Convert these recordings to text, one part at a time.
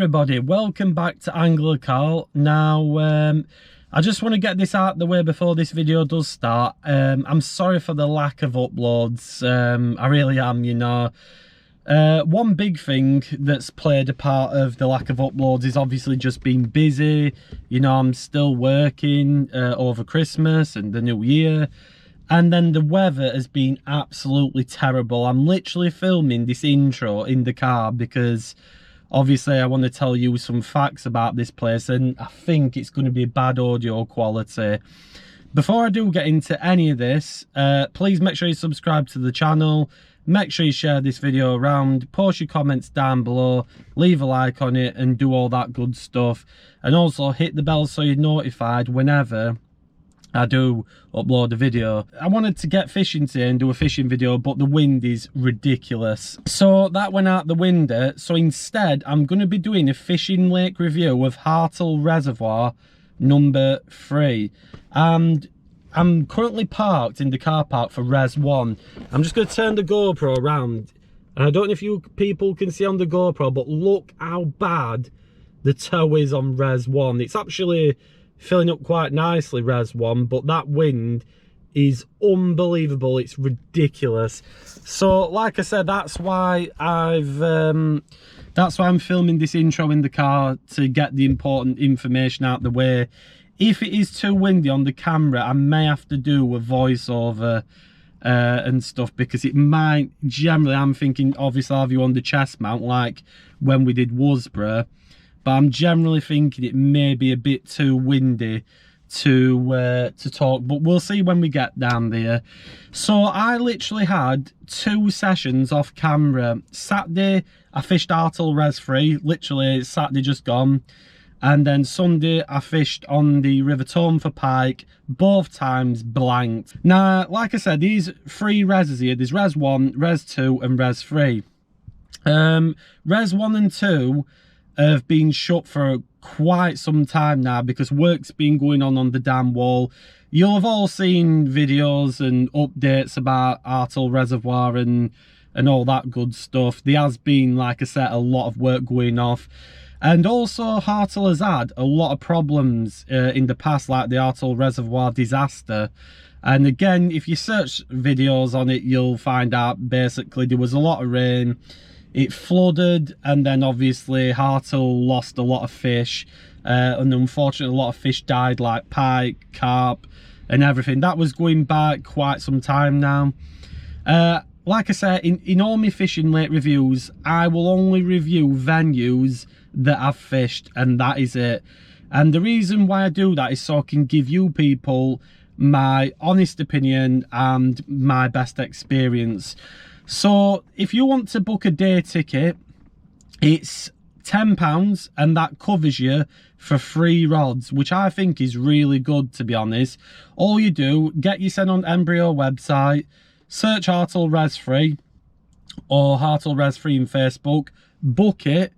everybody, welcome back to Angler Carl. Now I just want to get this out of the way before this video does start. I'm sorry for the lack of uploads. I really am, you know. One big thing that's played a part of the lack of uploads is obviously just being busy. You know, I'm still working over Christmas and the New Year. And then the weather has been absolutely terrible. I'm literally filming this intro in the car because obviously I want to tell you some facts about this place, and I think it's going to be bad audio quality. Before I do get into any of this, please make sure you subscribe to the channel. Make sure you share this video around, post your comments down below, leave a like on it and do all that good stuff. And also hit the bell so you're notified whenever I do upload a video. I wanted to get fishing today and do a fishing video, but the wind is ridiculous, so that went out the window. So instead I'm going to be doing a fishing lake review of Harthill Reservoir number 3, and I'm currently parked in the car park for Res 1. I'm just going to turn the GoPro around, and I don't know if you people can see on the GoPro, but look how bad the tow is on Res 1. It's actually filling up quite nicely, Res 1, but that wind is unbelievable. It's ridiculous. So like I said, that's why I'm filming this intro in the car, to get the important information out the way. If it is too windy on the camera, I may have to do a voiceover and stuff, because it might, generally I'm thinking obviously I'll have you on the chest mount like when we did Worsborough, but I'm generally thinking it may be a bit too windy to talk, but we'll see when we get down there. So I literally had 2 sessions off camera. Saturday I fished Harthill Res 3, literally Saturday just gone, and then Sunday I fished on the River Tone for pike, both times blanked. Now like I said, these 3 reses here, there's Res 1, Res 2 and Res 3. Res 1 and 2 have been shut for quite some time now because work's been going on the dam wall. You'll have all seen videos and updates about Harthill Reservoir and all that good stuff. There has been, like I said, a lot of work going off, and also Harthill has had a lot of problems in the past, like the Harthill Reservoir disaster. And again, if you search videos on it, you'll find out basically there was a lot of rain, it flooded, and then obviously Harthill lost a lot of fish, and unfortunately a lot of fish died, like pike, carp and everything. That was going back quite some time now. Like I said, in all my fishing lake reviews, I will only review venues that I've fished, and that is it. And the reason why I do that is so I can give you people my honest opinion and my best experience. So if you want to book a day ticket, it's £10, and that covers you for 3 rods, which I think is really good, to be honest. All you do, get you sent on Embryo website, search Harthill Res 3 or Harthill Res 3 in Facebook, book it,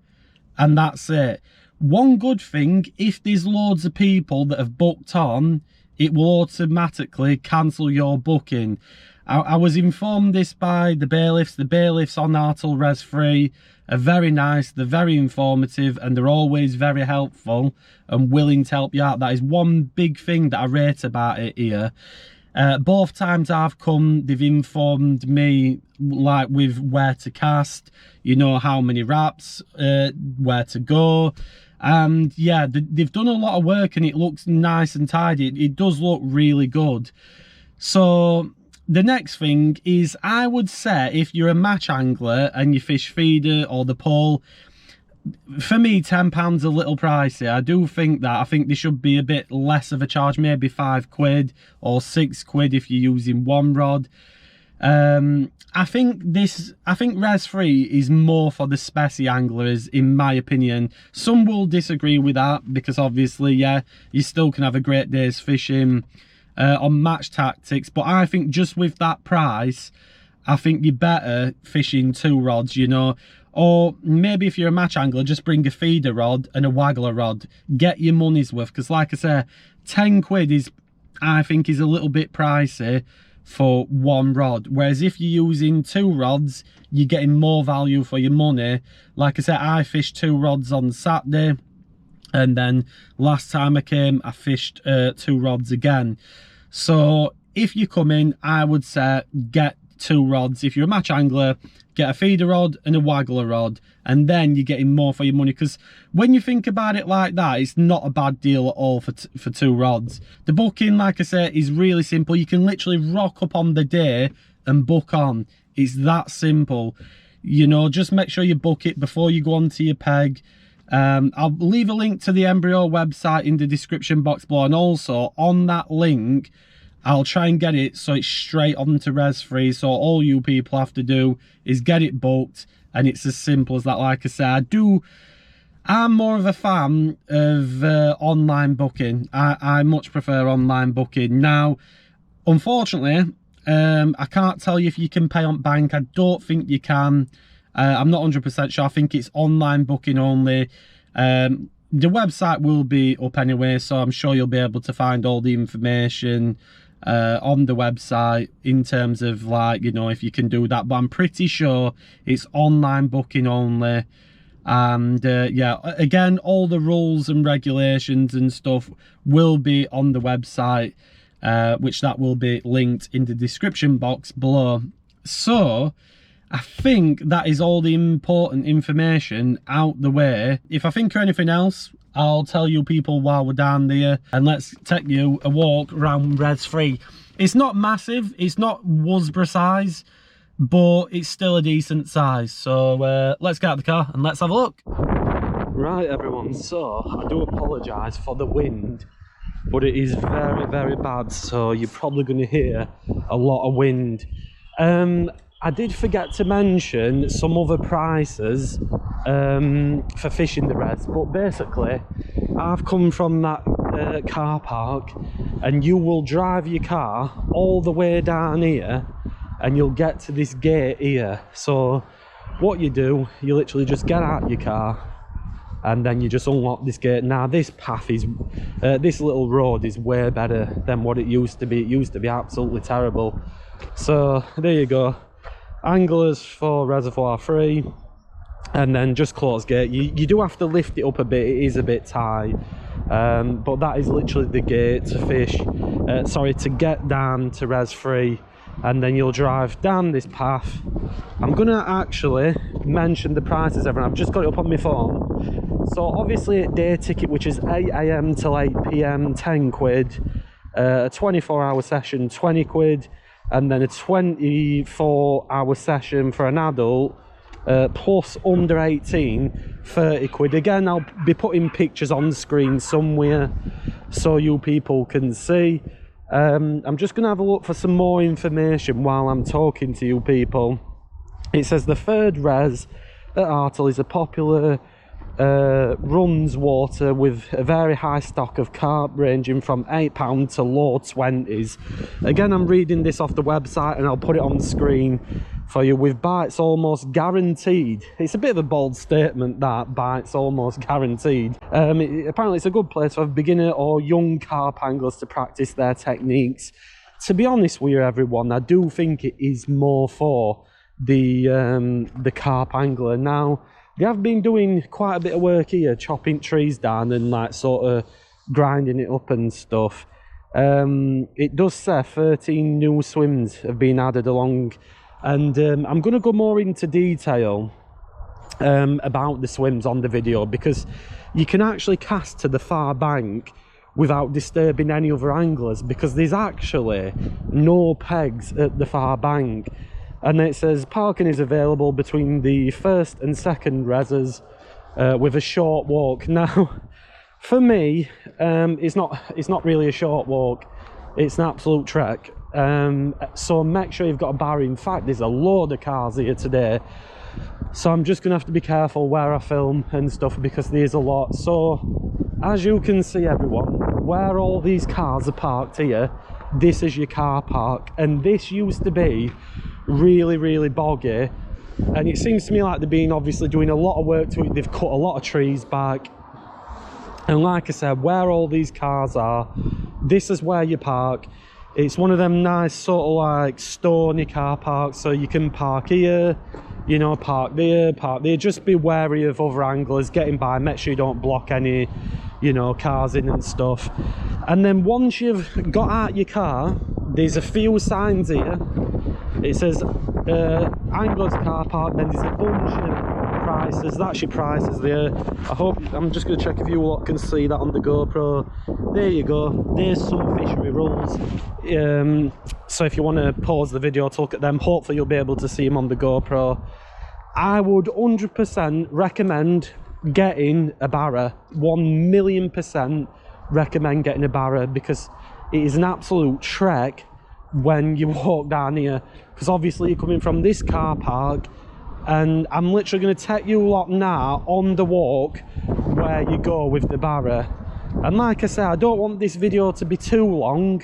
and that's it. One good thing, if there's loads of people that have booked on, it will automatically cancel your booking. I was informed this by the bailiffs. The bailiffs on Harthill Res 3 are very nice, they're very informative, and they're always very helpful and willing to help you out. That is one big thing that I rate about it here. Both times I've come, they've informed me, like with where to cast, you know, how many wraps, where to go. And yeah, they've done a lot of work, and it looks nice and tidy. It does look really good. So the next thing is, I would say if you're a match angler and you fish feeder or the pole, for me £10 a little pricey. I do think that. I think there should be a bit less of a charge, maybe £5 or £6 if you're using one rod. I think Res 3 is more for the specie anglers, in my opinion. Some will disagree with that, because obviously, yeah, you still can have a great day's fishing on match tactics, but I think just with that price, I think you're better fishing 2 rods, you know. Or maybe if you're a match angler, just bring a feeder rod and a waggler rod, get your money's worth, because like I say, £10 is, I think, is a little bit pricey for one rod, whereas if you're using 2 rods, you're getting more value for your money. Like I said, I fished 2 rods on Saturday, and then last time I came I fished 2 rods again. So if you come in, I would say get 2 rods. If you're a match angler, get a feeder rod and a waggler rod, and then you're getting more for your money. Because when you think about it like that, it's not a bad deal at all for 2 rods. The booking, like I said, is really simple. You can literally rock up on the day and book on. It's that simple. You know, just make sure you book it before you go onto your peg. I'll leave a link to the Embryo website in the description box below, and also on that link I'll try and get it so it's straight onto Res Free, so all you people have to do is get it booked, and it's as simple as that. Like I said, I'm more of a fan of online booking. I much prefer online booking. Now, unfortunately, I can't tell you if you can pay on bank. I don't think you can. I'm not 100% sure. I think it's online booking only. The website will be up anyway, so I'm sure you'll be able to find all the information on the website in terms of, like, you know, if you can do that. But I'm pretty sure it's online booking only. And yeah, again, all the rules and regulations and stuff will be on the website, which that will be linked in the description box below. So I think that is all the important information out the way. If I think of anything else, I'll tell you people while we're down there, and let's take you a walk around Res Free. It's not massive, it's not Wasborough size, but it's still a decent size. So let's get out of the car and let's have a look. Right everyone, so I do apologise for the wind, but it is very, very bad, so you're probably going to hear a lot of wind. I did forget to mention some other prices for fishing the Res, but basically I've come from that car park, and you will drive your car all the way down here and you'll get to this gate here. So what you do, you literally just get out your car and then you just unlock this gate. Now this path is, this little road is way better than what it used to be. It used to be absolutely terrible. So there you go. Anglers for Reservoir free, and then just close gate. You do have to lift it up a bit, it is a bit tight, but that is literally the gate to fish, sorry, to get down to Res Free, and then you'll drive down this path. I'm gonna actually mention the prices, everyone. I've just got it up on my phone. So obviously a day ticket, which is 8 AM till 8 PM, 10 quid, a 24-hour session, 20 quid, and then a 24-hour session for an adult, plus under 18, 30 quid. Again, I'll be putting pictures on screen somewhere so you people can see. I'm just going to have a look for some more information while I'm talking to you people. It says the third Res at Harthill is a popular runs water with a very high stock of carp ranging from £8 to low 20s. Again, I'm reading this off the website and I'll put it on the screen for you, with bites almost guaranteed. It's a bit of a bold statement, that bites almost guaranteed. Apparently it's a good place for beginner or young carp anglers to practice their techniques. To be honest with you everyone, I do think it is more for the carp angler. Now they have been doing quite a bit of work here, chopping trees down and like sort of grinding it up and stuff. It does say 13 new swims have been added along, and I'm going to go more into detail about the swims on the video, because you can actually cast to the far bank without disturbing any other anglers, because there's actually no pegs at the far bank. And it says parking is available between the first and second reses with a short walk. Now, for me, it's not really a short walk. It's an absolute trek. So make sure you've got a bar. In fact, there's a load of cars here today, so I'm just gonna have to be careful where I film and stuff, because there's a lot. So as you can see everyone, where all these cars are parked here, this is your car park, and this used to be really boggy, and it seems to me like they've been obviously doing a lot of work to it. They've cut a lot of trees back, and like I said, where all these cars are, this is where you park. It's one of them nice sort of like stony car parks, so you can park here, you know, park there, park there. Just be wary of other anglers getting by. Make sure you don't block any, you know, cars in and stuff. And then once you've got out your car, there's a few signs here. It says Anglers Car Park, then there's a bunch of prices. That's your prices there. I'm just going to check if you lot can see that on the GoPro. There you go, there's some fishery rules. So if you want to pause the video to look at them, hopefully you'll be able to see them on the GoPro. I would 100% recommend getting a barra. 1,000,000% recommend getting a barra, because it is an absolute trek when you walk down here, because obviously you're coming from this car park, and I'm literally going to take you lot now on the walk where you go with the barra. And like I said, I don't want this video to be too long,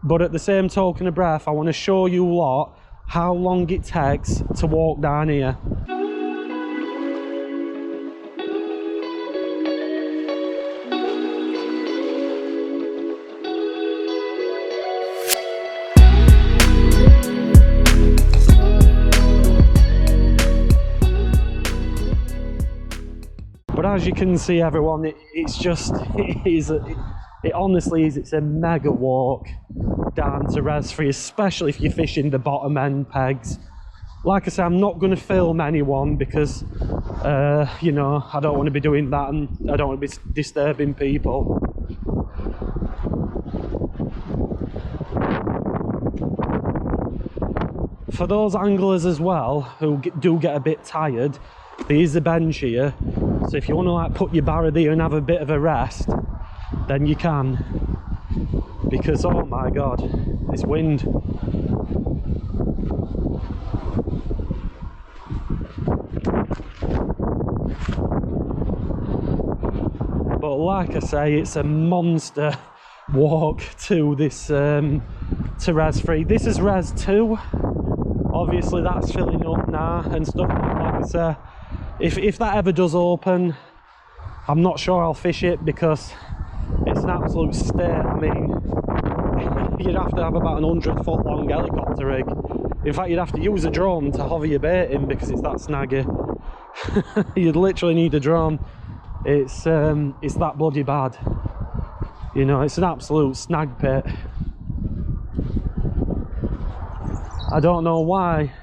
but at the same token of breath, I want to show you lot how long it takes to walk down here. But as you can see, everyone, it honestly is, it's a mega walk down to Reservoir, especially if you're fishing the bottom end pegs. Like I said, I'm not going to film anyone because, you know, I don't want to be doing that, and I don't want to be disturbing people. For those anglers as well who do get a bit tired, there is a bench here, so if you want to like put your barra there and have a bit of a rest, then you can, because oh my god, this wind. But like I say, it's a monster walk to this to Res 3. This is Res 2. Obviously that's filling up now and stuff. Like I say, if that ever does open, I'm not sure I'll fish it, because it's an absolute state. I mean, you'd have to have about an 100-foot long helicopter rig. In fact, you'd have to use a drone to hover your bait in, because it's that snaggy. You'd literally need a drone. It's that bloody bad. You know, it's an absolute snag pit. I don't know why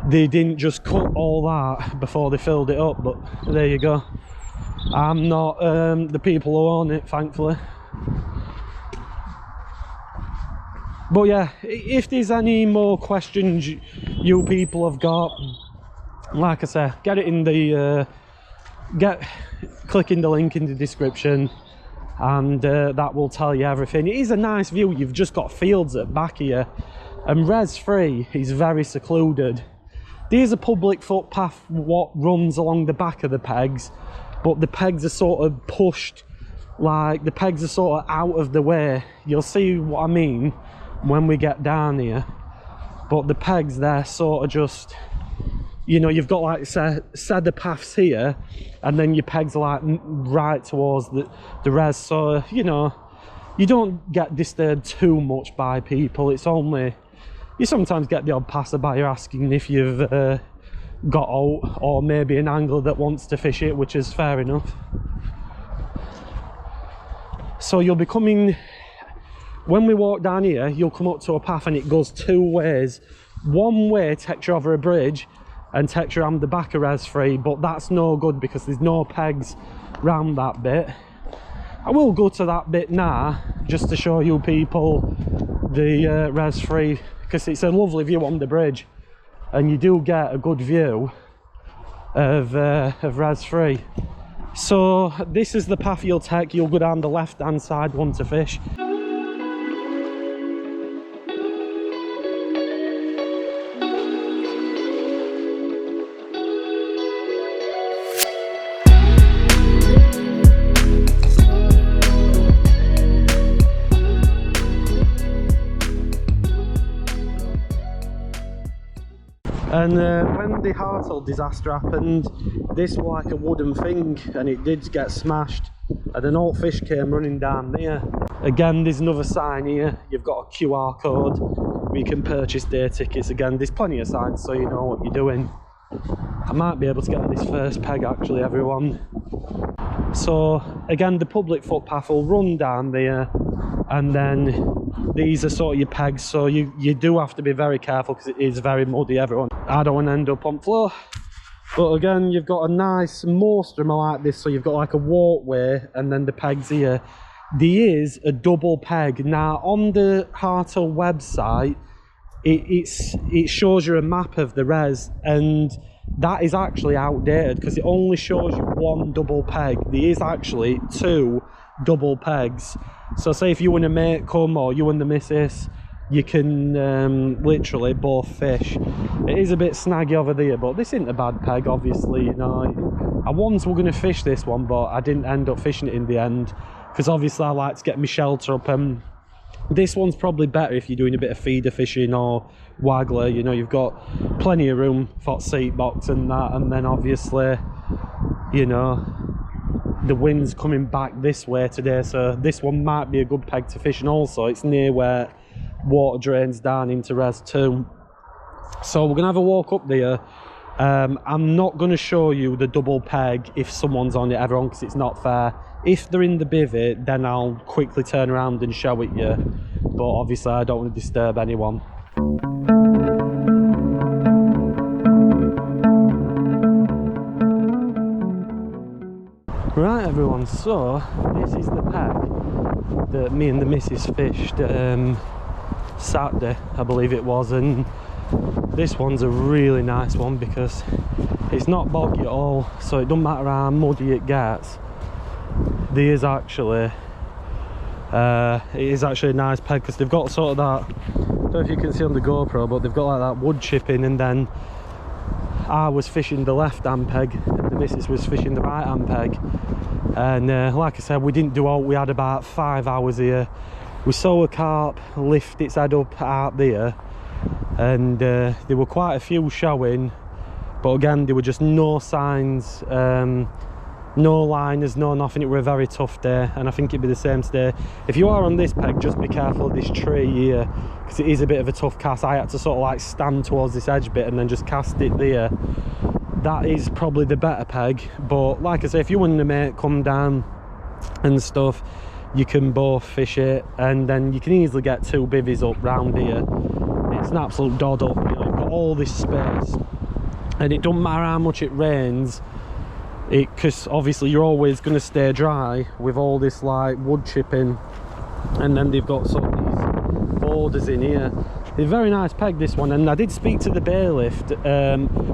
they didn't just cut all that before they filled it up, but there you go. I'm not the people who own it, thankfully. But yeah, if there's any more questions you people have got, like I say, get it in the click in the link in the description, and that will tell you everything. It is a nice view. You've just got fields at back here, and Res 3 is very secluded. There's a public footpath what runs along the back of the pegs, but the pegs are sort of pushed, like the pegs are sort of out of the way. You'll see what I mean when we get down here. But the pegs, they're sort of just, you know, you've got like cedar paths here, and then your pegs are like right towards the res, so you know, you don't get disturbed too much by people. It's only, you sometimes get the odd passerby asking if you've got out, or maybe an angler that wants to fish it, which is fair enough. So you'll be coming, when we walk down here, you'll come up to a path and it goes two ways. One way takes you over a bridge and takes you around the back of Res 3, but that's no good because there's no pegs round that bit. I will go to that bit now just to show you people the Res 3, because it's a lovely view on the bridge and you do get a good view of Res 3. So this is the path you'll take. You'll go down the left hand side one to fish. And when the Harthill disaster happened, this was like a wooden thing and it did get smashed, and an old fish came running down there. Again, there's another sign here. You've got a QR code where you can purchase day tickets. Again, there's plenty of signs so you know what you're doing. I might be able to get on this first peg actually, everyone. So again, the public footpath will run down there, and then these are sort of your pegs, so you do have to be very careful because it is very muddy, everyone. I don't want to end up on floor. But again, you've got a nice, most of them are like this, so you've got like a walkway and then the pegs here. There is a double peg. Now on the Harthill website, it shows you a map of the res, and that is actually outdated because it only shows you one double peg. There is actually 2 double pegs. So say if you and a mate come, or you and the missus, you can literally both fish. It is a bit snaggy over there, but this isn't a bad peg, obviously. You know, I once were going to fish this one, but I didn't end up fishing it in the end because obviously I like to get my shelter up. This one's probably better if you're doing a bit of feeder fishing or waggler. You know, you've got plenty of room for seat box and that, and then obviously, you know, the wind's coming back this way today, so this one might be a good peg to fish, and also it's near where water drains down into res 2. So we're gonna have a walk up there. I'm not going to show you the double peg if someone's on it, everyone, because it's not fair. If they're in the bivvy, then I'll quickly turn around and show it you, but obviously I don't want to disturb anyone. Right everyone, so this is the peg that me and the missus fished Saturday, I believe it was, and this one's a really nice one because it's not boggy at all, so it doesn't matter how muddy it gets. It is actually a nice peg because they've got sort of that, I don't know if you can see on the GoPro, but they've got like that wood chipping, and then I was fishing the left hand peg and the missus was fishing the right hand peg, and like I said, we didn't do all, we had about 5 hours here. We saw a carp lift its head up out there, and there were quite a few showing, but again there were just no signs, no liners, no nothing. It were a very tough day, and I think it'd be the same today. If you are on this peg, just be careful of this tree here because it is a bit of a tough cast. I had to sort of like stand towards this edge bit and then just cast it there. That is probably the better peg, but like I say, if you and the mate come down and stuff, you can both fish it, and then you can easily get 2 bivvies up round here. It's an absolute doddle, you know, you've got all this space, and it doesn't matter how much it rains, because obviously you're always going to stay dry with all this like wood chipping, and then they've got sort of these borders in here. It's a very nice peg, this one, and I did speak to the bailiff.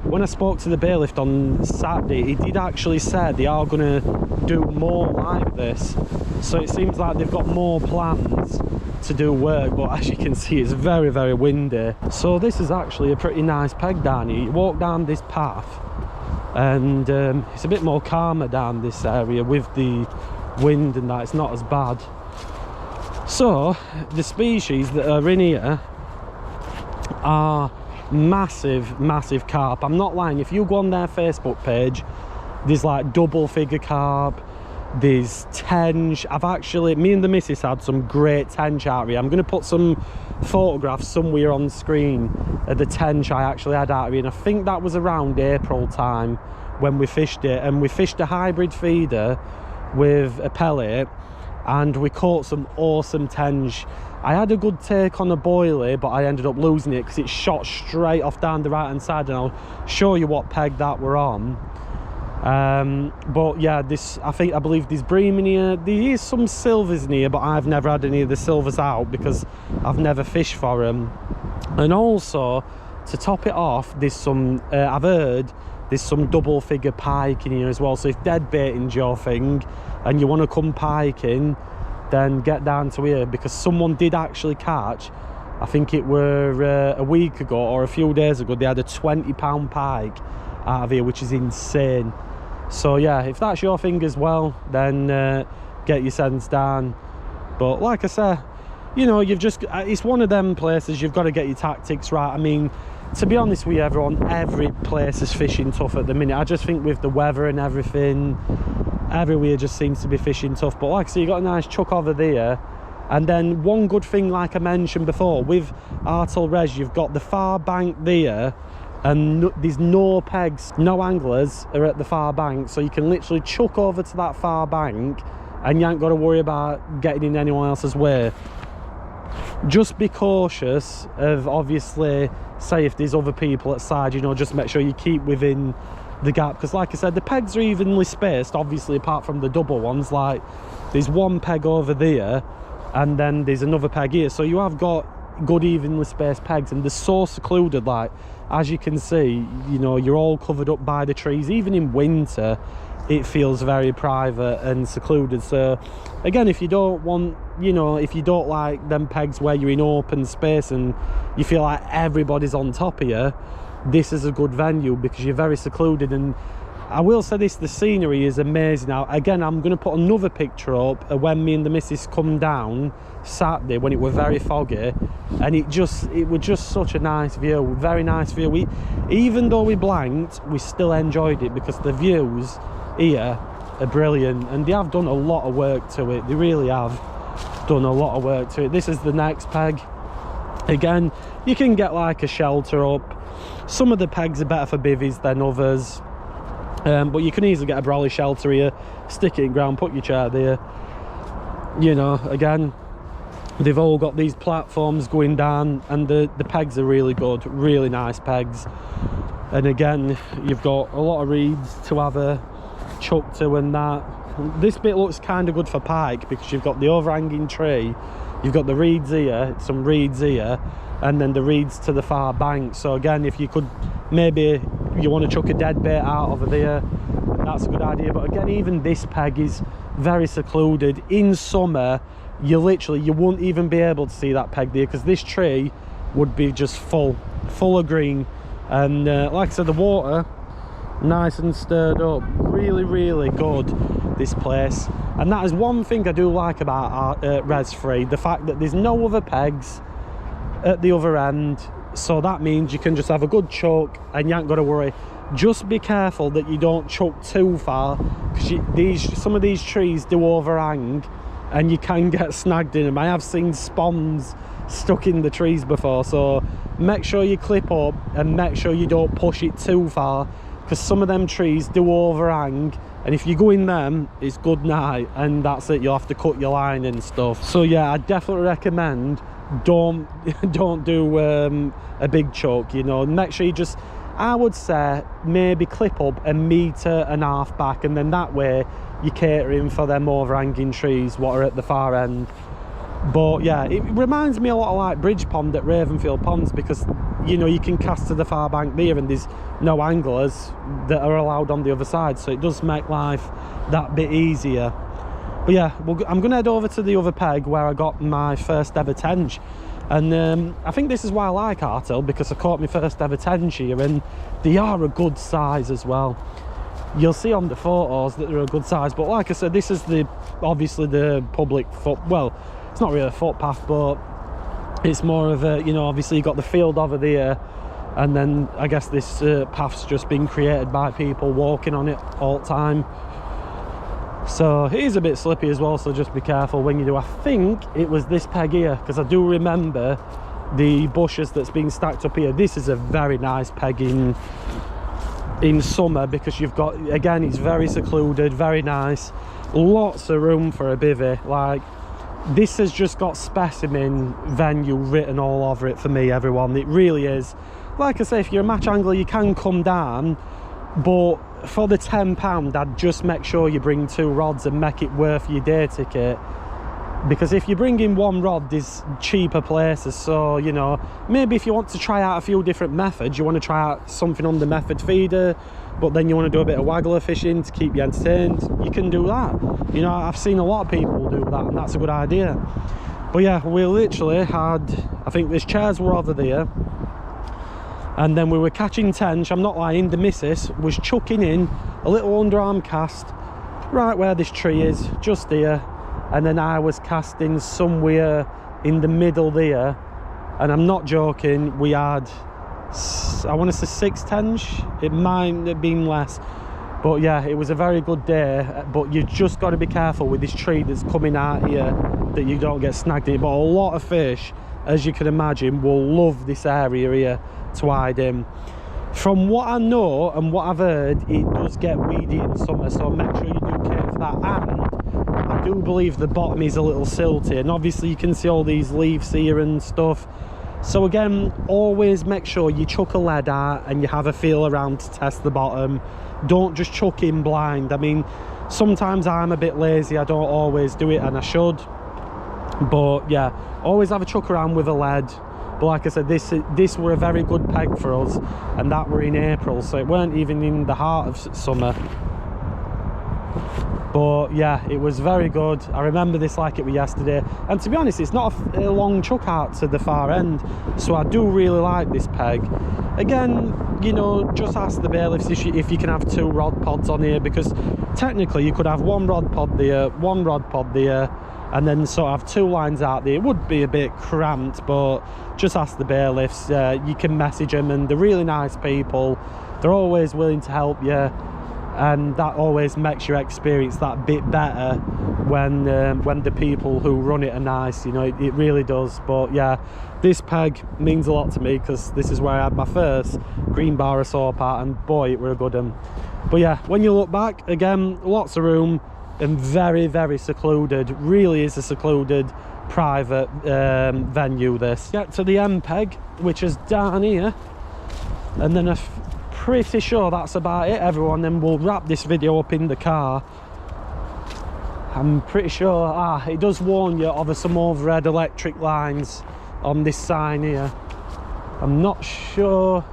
When I spoke to the bailiff on Saturday, he did actually say they are going to do more like this, so it seems like they've got more plans to do work, but as you can see it's very, very windy. So this is actually a pretty nice peg down here. You walk down this path and it's a bit more calmer down this area with the wind and that, it's not as bad. So the species that are in here are massive carp. I'm not lying, if you go on their Facebook page, there's like double figure carp, there's tench. I've actually, me and the missus had some great tench out here. I'm going to put some photographs somewhere on the screen of the tench I actually had out here, and I think that was around April time when we fished it, and we fished a hybrid feeder with a pellet and we caught some awesome tench. I had a good take on a boilie, but I ended up losing it because it shot straight off down the right hand side, and I'll show you what peg that we're on. But yeah, this, I believe there's bream in here. There is some silvers in here, but I've never had any of the silvers out because I've never fished for them. And also, to top it off, there's some, I've heard there's some double figure pike in here as well. So if dead baiting's your thing and you want to come piking, then get down to here, because someone did actually catch, I think it were a week ago or a few days ago, they had a 20-pound pike out of here, which is insane. So yeah, if that's your thing as well, then get your sense down. But like I say, you know, you've just, it's one of them places you've got to get your tactics right. I mean, to be honest with you, everyone, every place is fishing tough at the minute. I just think with the weather and everything, everywhere just seems to be fishing tough. But like I say, you got a nice chuck over there. And then one good thing, like I mentioned before, with Harthill Res, you've got the far bank there, and there's no pegs, no anglers are at the far bank, so you can literally chuck over to that far bank and you ain't got to worry about getting in anyone else's way. Just be cautious of, obviously, say if there's other people outside, you know, just make sure you keep within the gap, because like I said, the pegs are evenly spaced, obviously, apart from the double ones. Like there's one peg over there and then there's another peg here, so you have got good evenly spaced pegs, and they're so secluded. Like, as you can see, you know, you're all covered up by the trees. Even in winter it feels very private and secluded. So again, if you don't want, you know, if you don't like them pegs where you're in open space and you feel like everybody's on top of you, this is a good venue because you're very secluded. And I will say this, the scenery is amazing. Now again, I'm going to put another picture up of when me and the missus come down Saturday when it was very foggy, and it was just such a nice view, very nice view. Even though we blanked, we still enjoyed it because the views here are brilliant, and they have done a lot of work to it. They really have done a lot of work to it. This is the next peg. Again, you can get like a shelter up. Some of the pegs are better for bivvies than others, but you can easily get a brolly shelter here, stick it in ground, put your chair there. You know, again, they've all got these platforms going down, and the pegs are really good, really nice pegs. And again, you've got a lot of reeds to have a chuck to and that. This bit looks kind of good for pike because you've got the overhanging tree, you've got the reeds here, some reeds here, and then the reeds to the far bank. So again, if you could, maybe you want to chuck a dead bait out over there, that's a good idea. But again, even this peg is very secluded. In summer, you won't even be able to see that peg there because this tree would be just full of green. And like I said, the water nice and stirred up, really good, this place. And that is one thing I do like about Res 3, the fact that there's no other pegs at the other end, so that means you can just have a good chuck and you ain't got to worry. Just be careful that you don't chuck too far, because some of these trees do overhang and you can get snagged in them. I have seen spawns stuck in the trees before, so make sure you clip up and make sure you don't push it too far, because some of them trees do overhang, and if you go in them, it's good night, and that's it. You'll have to cut your line and stuff. So yeah, I definitely recommend don't do a big chuck, you know. Make sure you just, I would say, maybe clip up 1.5 meters back, and then that way you're catering for them overhanging trees what are at the far end. But yeah, it reminds me a lot of like Bridge Pond at Ravenfield Ponds, because you know, you can cast to the far bank there and there's no anglers that are allowed on the other side, so it does make life that bit easier. But yeah, I'm gonna head over to the other peg where I got my first ever tench. And I think this is why I like Harthill, because I caught my first ever tench here, and they are a good size as well. You'll see on the photos that they're a good size, but like I said, this is obviously the public foot, well, it's not really a footpath, but it's more of a, you know, obviously you got the field over there, and then I guess this path's just been created by people walking on it all the time. So it is a bit slippy as well, so just be careful when you do. I think it was this peg here, because I do remember the bushes that's been stacked up here. This is a very nice peg in summer, because you've got, again, it's very secluded, very nice, lots of room for a bivvy. Like, this has just got specimen venue written all over it for me, everyone. It really is. Like I say, if you're a match angler, you can come down, but for the £10, I'd just make sure you bring 2 rods and make it worth your day ticket, because if you bring in 1 rod, there's cheaper places. So, you know, maybe if you want to try out a few different methods, you want to try out something on the method feeder, but then you want to do a bit of waggler fishing to keep you entertained, you can do that. You know, I've seen a lot of people do that, and that's a good idea. But yeah, we literally had, I think these chairs were over there, and then we were catching tench. I'm not lying, the missus was chucking in a little underarm cast right where this tree is, just here, and then I was casting somewhere in the middle there, and I'm not joking, we had I want to say 6 tench. It might have been less, but yeah, it was a very good day. But you just got to be careful with this tree that's coming out here, that you don't get snagged in it. But a lot of fish, as you can imagine, will love this area here to hide in. From what I know and what I've heard, it does get weedy in summer, so make sure you do care for that. And I do believe the bottom is a little silty, and obviously you can see all these leaves here and stuff. So again, always make sure you chuck a lead out and you have a feel around to test the bottom. Don't just chuck in blind. I mean, sometimes I'm a bit lazy, I don't always do it, and I should. But yeah, always have a chuck around with a lead. But like I said, this were a very good peg for us, and that were in April, so it weren't even in the heart of summer. But yeah, it was very good. I remember this like it was yesterday, and to be honest, it's not a long chuck out to the far end, so I do really like this peg. Again, you know, just ask the bailiffs if you can have 2 rod pods on here, because technically you could have 1 rod pod there, 1 rod pod there, and then sort of have 2 lines out there. It would be a bit cramped, but just ask the bailiffs. You can message them, and they're really nice people. They're always willing to help you, and that always makes your experience that bit better when the people who run it are nice. You know, it really does. But yeah, this peg means a lot to me, because this is where I had my first green bar I saw part, and boy, it were a good one. But yeah, when you look back, again, lots of room, and very, very secluded. Really is a secluded private venue this. Get to the end peg, which is down here, and then I'm pretty sure that's about it, everyone. Then we'll wrap this video up in the car. I'm pretty sure it does warn you of some overhead electric lines on this sign here. I'm not sure.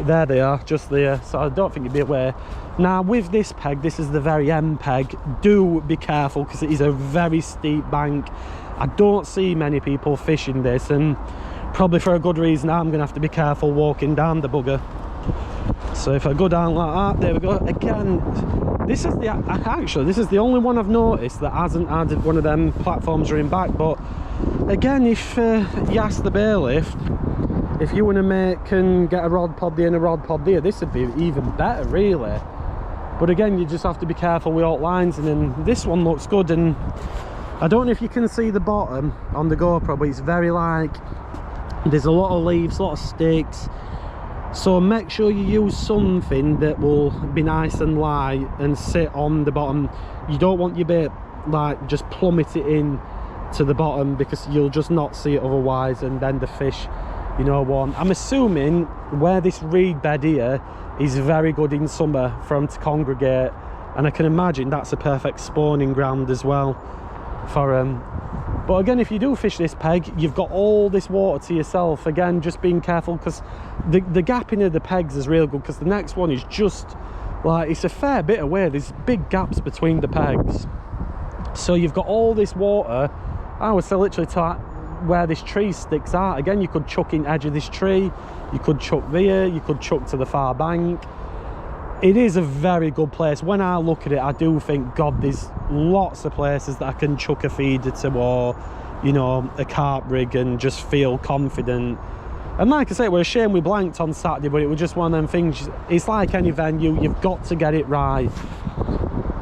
There they are, just there, so I don't think you'd be aware. Now with this peg, this is the very end peg. Do be careful, because it is a very steep bank. I don't see many people fishing this, and probably for a good reason. I'm gonna have to be careful walking down the bugger. So if I go down like that, there we go. Again, this is the only one I've noticed that hasn't added one of them platforms running back. But again, if you ask the bailiff, if you want to make and get a rod pod there and a rod pod there, this would be even better, really. But again, you just have to be careful with all lines. And then this one looks good, and I don't know if you can see the bottom on the GoPro, but it's very like, there's a lot of leaves, a lot of sticks. So make sure you use something that will be nice and light and sit on the bottom. You don't want your bait like just plummet it in to the bottom, because you'll just not see it otherwise, and then the fish, you know, won't. I'm assuming where this reed bed here is very good in summer for them to congregate, and I can imagine that's a perfect spawning ground as well for them. But again, if you do fish this peg, you've got all this water to yourself. Again, just being careful, because the gapping of the pegs is real good, because the next one is just like, it's a fair bit away. There's big gaps between the pegs, so you've got all this water. I would say literally to where this tree sticks out. Again, you could chuck in edge of this tree, you could chuck there, you could chuck to the far bank. It is a very good place. When I look at it, I do think, God, there's lots of places that I can chuck a feeder to, or, you know, a carp rig, and just feel confident. And like I say, it was a shame we blanked on Saturday, but it was just one of them things. It's like any venue, you've got to get it right.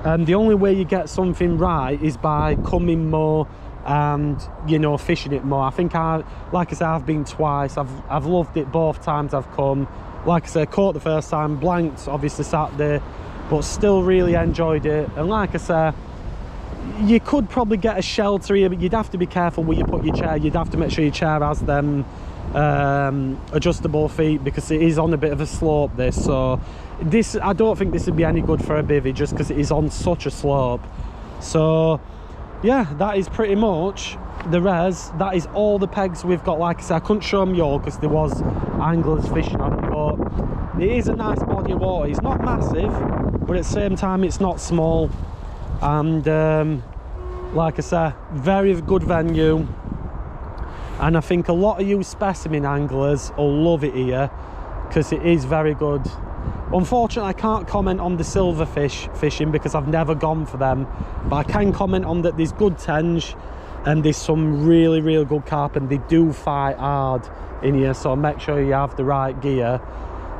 And the only way you get something right is by coming more and, you know, fishing it more. I think like I say, I've been twice. I've loved it both times I've come. Like I said, caught the first time, blanked obviously Saturday, but still really enjoyed it. And like I say, you could probably get a shelter here, but you'd have to be careful where you put your chair. You'd have to make sure your chair has them adjustable feet, because it is on a bit of a slope, this. So this, I don't think this would be any good for a bivvy, just because it is on such a slope. So yeah, that is pretty much the res. That is all the pegs we've got. Like I said, I couldn't show them y'all because there was anglers fishing on it, but it is a nice body of water. It's not massive, but at the same time it's not small. And like I said, very good venue, and I think a lot of you specimen anglers will love it here, because it is very good. Unfortunately, I can't comment on the silverfish fishing because I've never gone for them, but I can comment on that there's good tench, and there's some really good carp, and they do fight hard in here, so make sure you have the right gear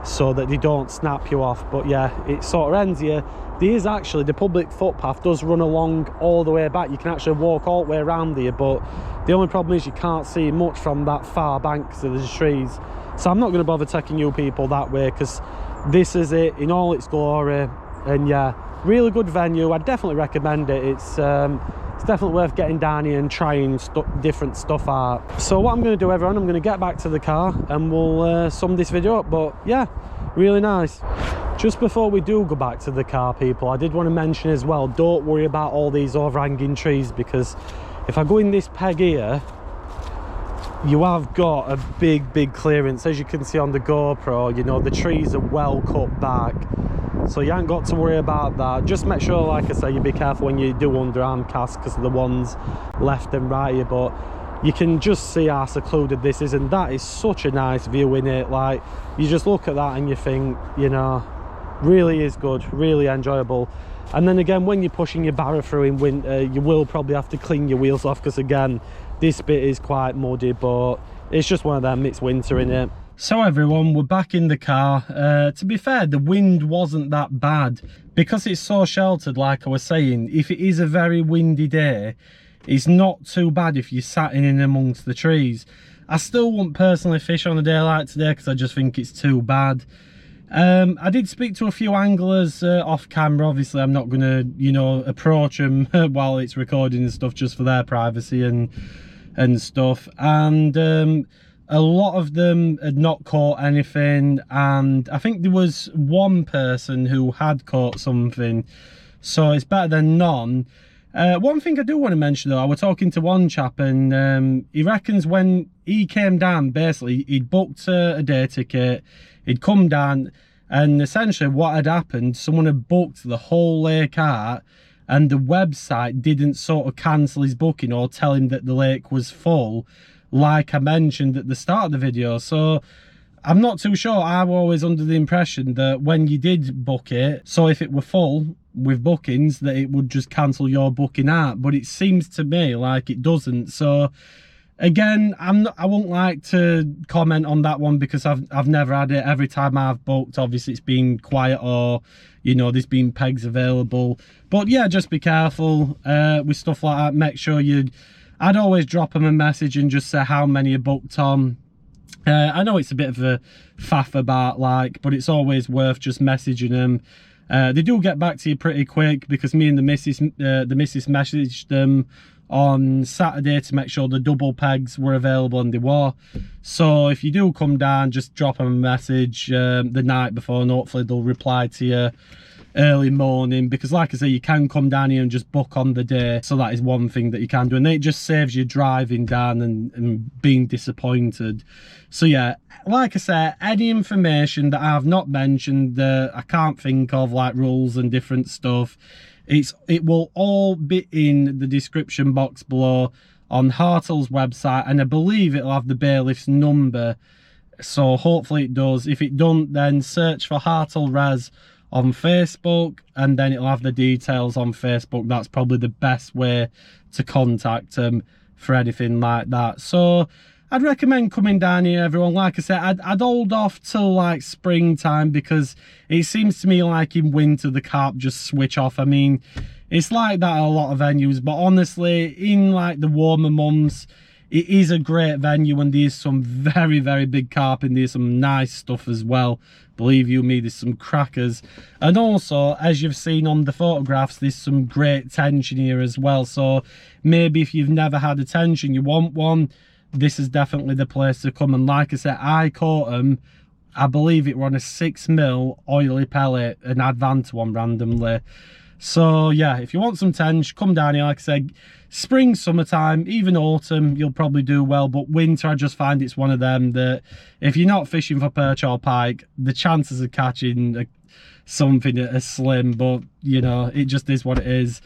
so that they don't snap you off. But yeah, it sort of ends here. There is actually, the public footpath does run along all the way back. You can actually walk all the way around here, but the only problem is you can't see much from that far bank because of the trees. So I'm not going to bother taking you people that way, because this is it in all its glory. And yeah, really good venue. I'd definitely recommend it. It's definitely worth getting down here and trying different stuff out. So what I'm going to do, everyone, I'm going to get back to the car and we'll sum this video up. But yeah, really nice. Just before we do go back to the car, people, I did want to mention as well, don't worry about all these overhanging trees, because if I go in this peg here, you have got a big clearance. As you can see on the GoPro, you know, the trees are well cut back, so you ain't got to worry about that. Just make sure, like I say, you be careful when you do underarm casts, because of the ones left and right here. But you can just see how secluded this is, and that is such a nice view in it. Like, you just look at that and you think, you know, really is good, really enjoyable. And then again, when you're pushing your barrow through in winter, you will probably have to clean your wheels off, because again, this bit is quite muddy, but it's just one of them, it's winter in it. So everyone, we're back in the car. To be fair, the wind wasn't that bad, because it's so sheltered. Like I was saying, if it is a very windy day, it's not too bad if you're sat in amongst the trees. I still wouldn't personally fish on a day like today, because I just think it's too bad. I did speak to a few anglers off camera. Obviously I'm not going to, you know, approach them while it's recording and stuff, just for their privacy and stuff. And a lot of them had not caught anything, and I think there was one person who had caught something, so it's better than none. One thing I do want to mention though, I was talking to one chap, and he reckons when he came down, basically he'd booked a day ticket, he'd come down, and essentially what had happened, someone had booked the whole lake out, and the website didn't sort of cancel his booking or tell him that the lake was full, like I mentioned at the start of the video. So I'm not too sure. I was always under the impression that when you did book it, so if it were full with bookings, that it would just cancel your booking out, but it seems to me like it doesn't. So again, I won't like to comment on that one, because I've never had it. Every time I've booked, obviously it's been quiet, or you know, there's been pegs available. But yeah, just be careful with stuff like that. Make sure I'd always drop them a message and just say how many are booked on. I know it's a bit of a faff about, like, but it's always worth just messaging them. They do get back to you pretty quick, because me and the missus messaged them on Saturday to make sure the double pegs were available, and they were. So if you do come down, just drop them a message the night before, and hopefully they'll reply to you early morning, because like I say, you can come down here and just book on the day. So that is one thing that you can do, and it just saves you driving down and being disappointed. So yeah, like I say, any information that I've not mentioned that I can't think of, like rules and different stuff, it will all be in the description box below on Harthill's website, and I believe it'll have the bailiff's number, so hopefully it does. If it don't, then search for Harthill Res on Facebook, and then it'll have the details on Facebook. That's probably the best way to contact them for anything like that. So I'd recommend coming down here, everyone. Like I said, I'd hold off till like springtime, because it seems to me like in winter the carp just switch off. I mean, it's like that at a lot of venues, but honestly, in like the warmer months, it is a great venue, and there's some very big carp in there, some nice stuff as well. Believe you me, there's some crackers. And also, as you've seen on the photographs, there's some great tench in here as well. So maybe if you've never had a tench and you want one, this is definitely the place to come. And like I said, I caught them, I believe it were on a 6mm oily pellet, an Advanta one randomly. So yeah, if you want some tench, come down here. Like I said, spring, summertime, even autumn, you'll probably do well. But winter, I just find it's one of them that if you're not fishing for perch or pike, the chances of catching something are slim. But you know, it just is what it is.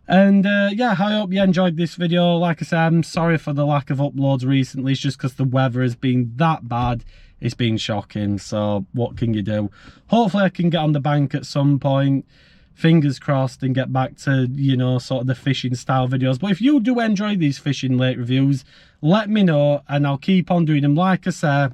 And yeah, I hope you enjoyed this video. Like I said, I'm sorry for the lack of uploads recently. It's just because the weather has been that bad. It's been shocking, so what can you do? Hopefully I can get on the bank at some point, fingers crossed, and get back to, you know, sort of the fishing style videos. But if you do enjoy these fishing lake reviews, let me know and I'll keep on doing them. Like I say,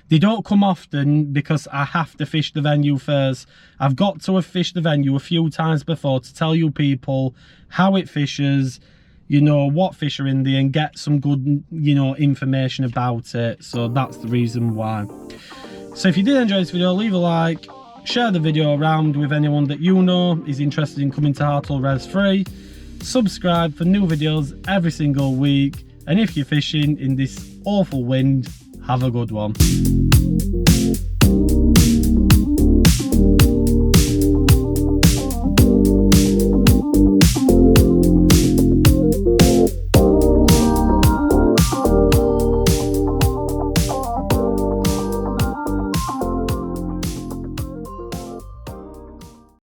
they don't come often because I have to fish the venue first. I've got to have fished the venue a few times before to tell you people how it fishes, you know, what fish are in there, and get some good, you know, information about it. So that's the reason why. So if you did enjoy this video, leave a like, share the video around with anyone that you know is interested in coming to Harthill Res Free. Subscribe for new videos every single week. And if you're fishing in this awful wind, have a good one.